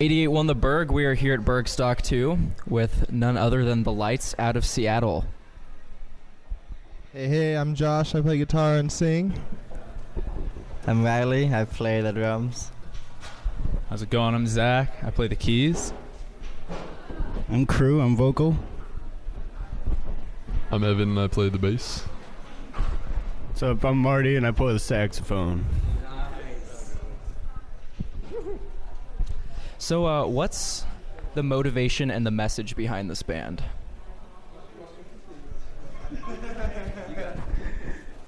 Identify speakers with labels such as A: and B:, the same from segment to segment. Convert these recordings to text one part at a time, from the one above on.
A: 88.1 The Burg. We are here at Burgstock 2 with none other than the Lights out of Seattle.
B: Hey, I'm Josh. I play guitar and sing.
C: I'm Riley. I play the drums.
D: How's it going? I'm Zach. I play the keys.
E: I'm Crew. I'm vocal.
F: I'm Evan and I play the bass.
G: So I'm Marty and I play the saxophone.
A: So what's the motivation and the message behind this band?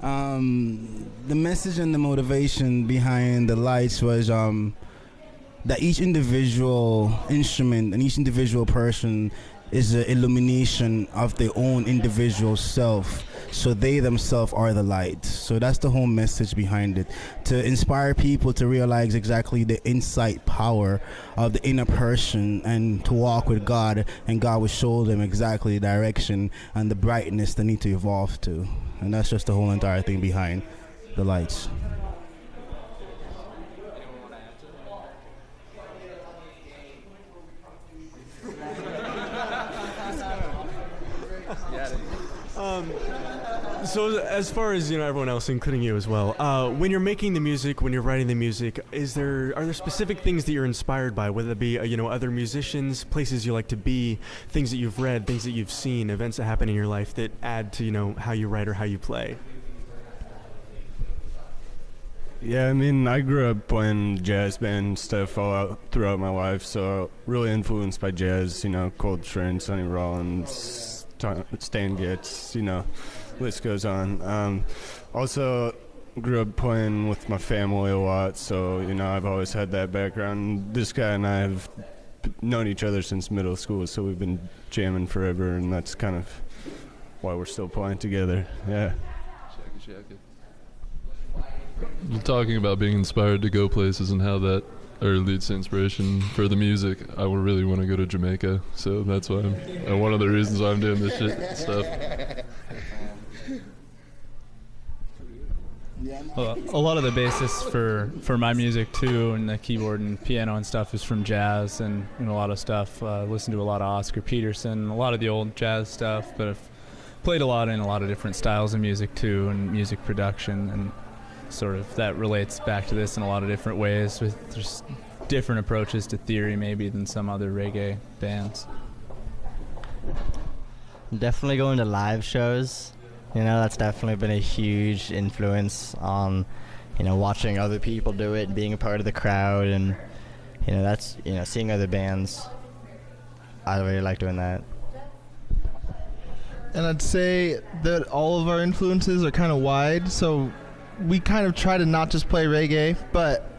E: The message and the motivation behind the Lights was that each individual instrument and each individual person is an illumination of their own individual self. So they themselves are the light. So that's the whole message behind it. To inspire people to realize exactly the insight power of the inner person and to walk with God, and God will show them exactly the direction and the brightness they need to evolve to. And that's just the whole entire thing behind the Lights.
H: So as far as everyone else, including you as well, when you're making the music, when you're writing the music, are there specific things that you're inspired by, whether it be other musicians, places you like to be, things that you've read, things that you've seen, events that happen in your life that add to how you write or how you play?
G: Yeah, I mean, I grew up playing jazz band stuff throughout my life, so really influenced by jazz, Coltrane, Sonny Rollins, Stan Getz, list goes on. Also grew up playing with my family a lot, so I've always had that background. This guy and I have known each other since middle school, so we've been jamming forever, and that's kind of why we're still playing together. Yeah.
F: Talking about being inspired to go places and how that leads to inspiration for the music, I would really want to go to Jamaica, so that's why and one of the reasons why I'm doing this stuff.
D: Well, a lot of the basis for my music too, and the keyboard and piano and stuff, is from jazz and a lot of stuff. Listen to a lot of Oscar Peterson, a lot of the old jazz stuff, but I've played a lot in a lot of different styles of music too, and music production, and sort of that relates back to this in a lot of different ways, with just different approaches to theory maybe than some other reggae bands.
C: Definitely going to live shows. That's definitely been a huge influence on, watching other people do it and being a part of the crowd, and, that's, seeing other bands. I really like doing that.
B: And I'd say that all of our influences are kind of wide, so we kind of try to not just play reggae, but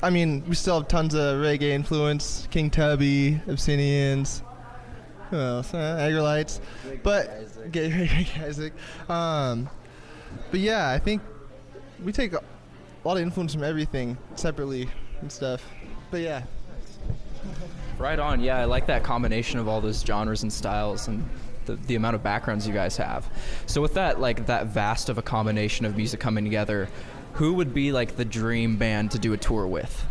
B: I mean, we still have tons of reggae influence. King Tubby, Abyssinians, who else? Agrolites. But Isaac. But yeah, I think we take a lot of influence from everything separately and stuff. But yeah.
A: Right on. Yeah, I like that combination of all those genres and styles and the amount of backgrounds you guys have. So with that, that vast of a combination of music coming together, who would be the dream band to do a tour with?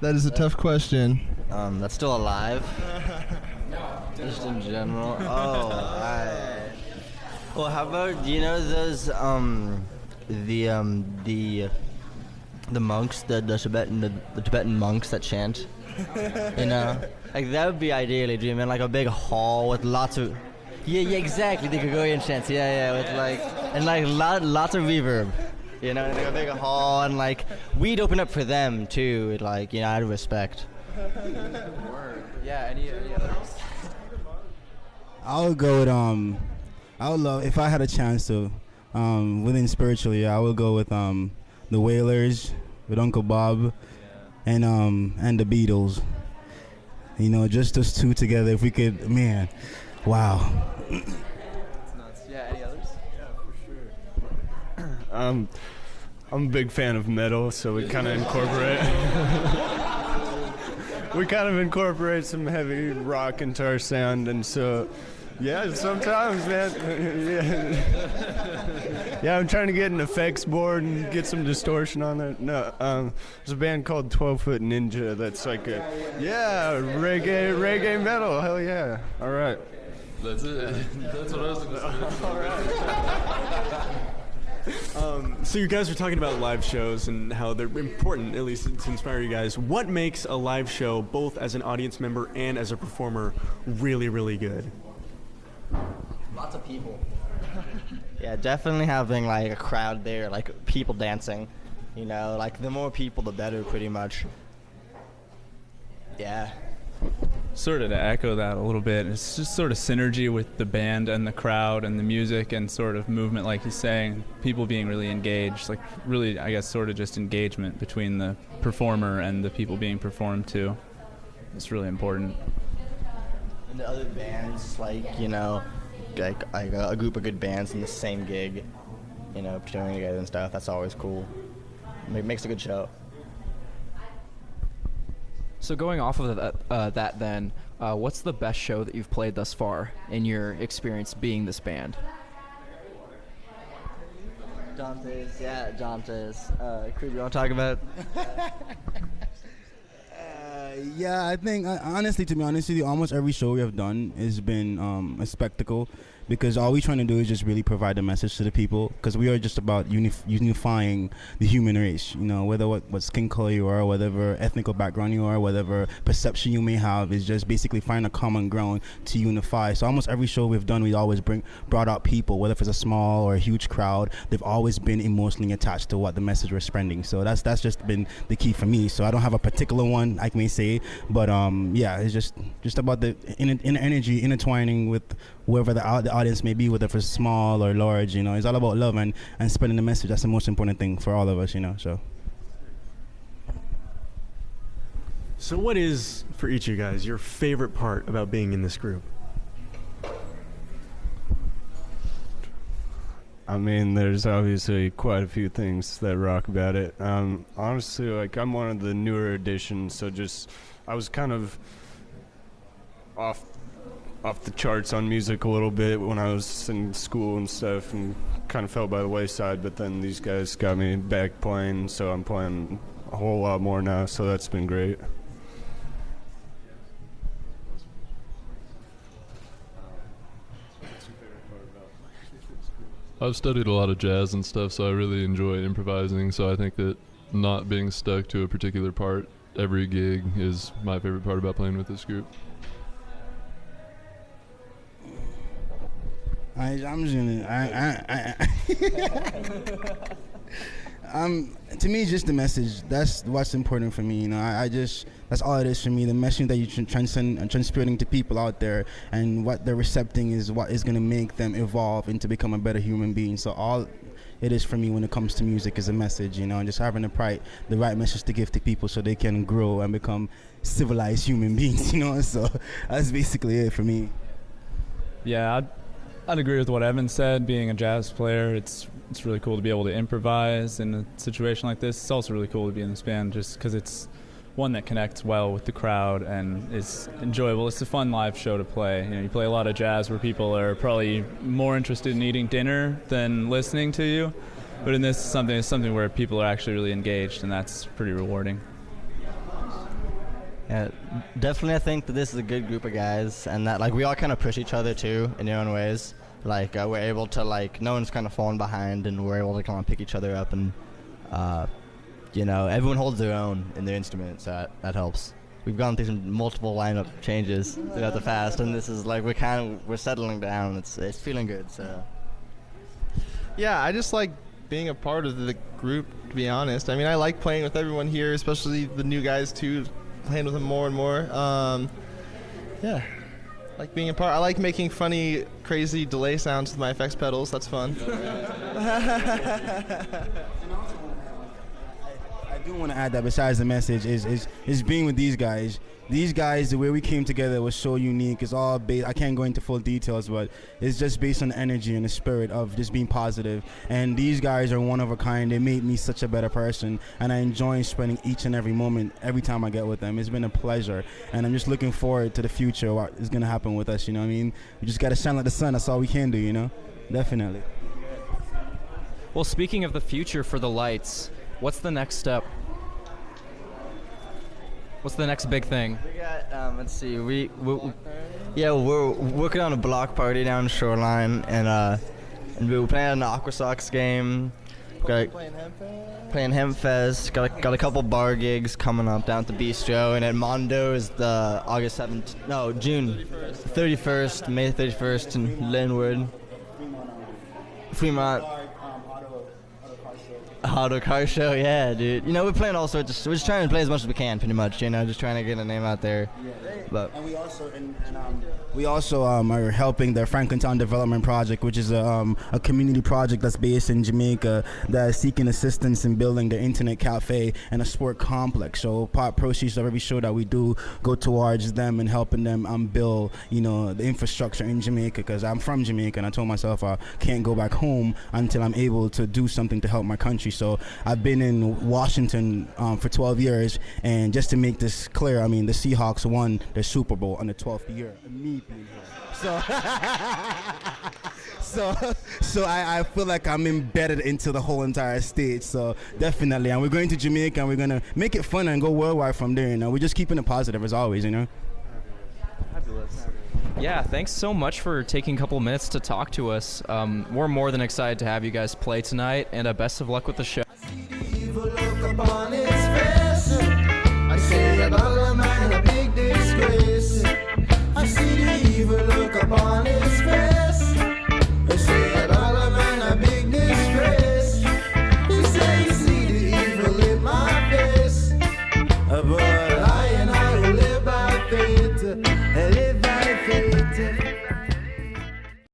B: That is a tough question.
C: That's still alive. Just in general. Well, how about, those the monks, the Tibetan monks that chant? That would be ideally dreaming, a big hall with lots of, exactly, the Gregorian chants, with lots of reverb, a big hall, and we'd open up for them too, out of respect.
A: Word. Yeah, any others?
E: I would go with I would love, if I had a chance to, within spiritually, I would go with the Wailers, with Uncle Bob, and the Beatles. Just us two together, if we could, man, wow.
A: That's nuts. Yeah, any others?
G: Yeah, for sure. I'm a big fan of metal, so we kind of incorporate some heavy rock into our sound, and so yeah, sometimes, man. Yeah. Yeah, I'm trying to get an effects board and get some distortion on it. No, there's a band called 12 Foot Ninja that's like reggae metal. Hell yeah. All right.
F: That's it. That's what I was going to say.
G: All right.
H: So you guys were talking about live shows and how they're important, at least to inspire you guys. What makes a live show, both as an audience member and as a performer, really, really good?
C: Lots of people. Yeah, definitely having like a crowd there, like people dancing. You know, like the more people, the better, pretty much. Yeah.
D: Sort of to echo that a little bit, it's just sort of synergy with the band and the crowd and the music and sort of movement, like he's saying, people being really engaged, like really, I guess, sort of just engagement between the performer and the people being performed to. It's really important.
C: And the other bands, like, you know, like a group of good bands in the same gig, you know, touring together and stuff, that's always cool. It makes a good show.
A: So going off of that then, what's the best show that you've played thus far in your experience being this band?
C: Dante's, yeah, Dante's. Creed, you want to talk about?
E: Yeah, I think, honestly, to be honest with you, almost every show we have done has been a spectacle, because all we're trying to do is just really provide a message to the people, because we are just about unifying the human race, you know, whether what skin color you are, whatever ethnical background you are, whatever perception you may have, is just basically find a common ground to unify. So almost every show we've done, we always brought out people, whether if it's a small or a huge crowd, they've always been emotionally attached to what the message we're spreading. So that's just been the key for me. So I don't have a particular one, I may say, but yeah, it's just about the inner energy intertwining with whoever the audience may be, whether it's small or large, you know. It's all about love and spreading the message. That's the most important thing for all of us, you know.
H: So what is, for each of you guys, your favorite part about being in this group?
G: I mean, there's obviously quite a few things that rock about it. Honestly, like, I'm one of the newer additions, so I was kind of off the charts on music a little bit when I was in school and stuff, and kind of fell by the wayside, but then these guys got me back playing, so I'm playing a whole lot more now, so that's been great.
F: I've studied a lot of jazz and stuff, so I really enjoy improvising, so I think that not being stuck to a particular part every gig is my favorite part about playing with this group.
E: I'm just gonna. To me, it's just the message. That's what's important for me. You know, that's all it is for me. The message that you transcend and transporting to people out there, and what they're recepting is what is gonna make them evolve into become a better human being. So all it is for me when it comes to music is a message, you know, and just having the right message to give to people so they can grow and become civilized human beings. You know, so that's basically it for me.
D: Yeah, I'd agree with what Evan said. Being a jazz player, it's really cool to be able to improvise in a situation like this. It's also really cool to be in this band just because it's one that connects well with the crowd and is enjoyable. It's a fun live show to play. You know, you play a lot of jazz where people are probably more interested in eating dinner than listening to you, but in this it's something where people are actually really engaged, and that's pretty rewarding.
C: Yeah, definitely. I think that this is a good group of guys, and that like we all kind of push each other too in their own ways. Like we're able to, like, no one's kind of falling behind, and we're able to kind of pick each other up, and you know, everyone holds their own in their instrument, so that helps. We've gone through some multiple lineup changes throughout the past, and this is like we're settling down. It's feeling good. So
B: Yeah, I just like being a part of the group, to be honest. I mean, I like playing with everyone here, especially the new guys too, playing with them more and more. Yeah, like being a part. I like making funny, crazy delay sounds with my effects pedals. That's fun.
E: I do want to add that besides the message is being with these guys. These guys, the way we came together was so unique. It's all based, I can't go into full details, but it's just based on the energy and the spirit of just being positive. And these guys are one of a kind. They made me such a better person, and I enjoy spending each and every moment every time I get with them. It's been a pleasure, and I'm just looking forward to the future, what is going to happen with us, you know what I mean? We just got to shine like the sun. That's all we can do, you know? Definitely.
A: Well, speaking of the future for the lights, what's the next step? What's the next big thing?
C: We got, let's see, we're working on a block party down Shoreline, and we were playing an Aqua Sox game. Playing Hempfest. Got a couple bar gigs coming up down at the Bistro, and at Mondo is the June 31st, May 31st in Linwood. Fremont. Auto car show, yeah, dude. You know, we're playing all sorts of. We're just trying to play as much as we can, pretty much. You know, just trying to get a name out there. But
E: and we also are helping the Franklintown Development Project, which is a community project that's based in Jamaica that is seeking assistance in building the internet cafe and a sport complex. So part proceeds of every show that we do go towards them and helping them build, you know, the infrastructure in Jamaica. Because I'm from Jamaica, and I told myself I can't go back home until I'm able to do something to help my country. So I've been in Washington for 12 years, and just to make this clear, I mean, the Seahawks won the Super Bowl on the 12th year of me being here. So I feel like I'm embedded into the whole entire state. So definitely, and we're going to Jamaica, and we're gonna make it fun and go worldwide from there. You know, we're just keeping it positive as always. You know.
A: Fabulous. Yeah, thanks so much for taking a couple minutes to talk to us. We're more than excited to have you guys play tonight, and best of luck with the show.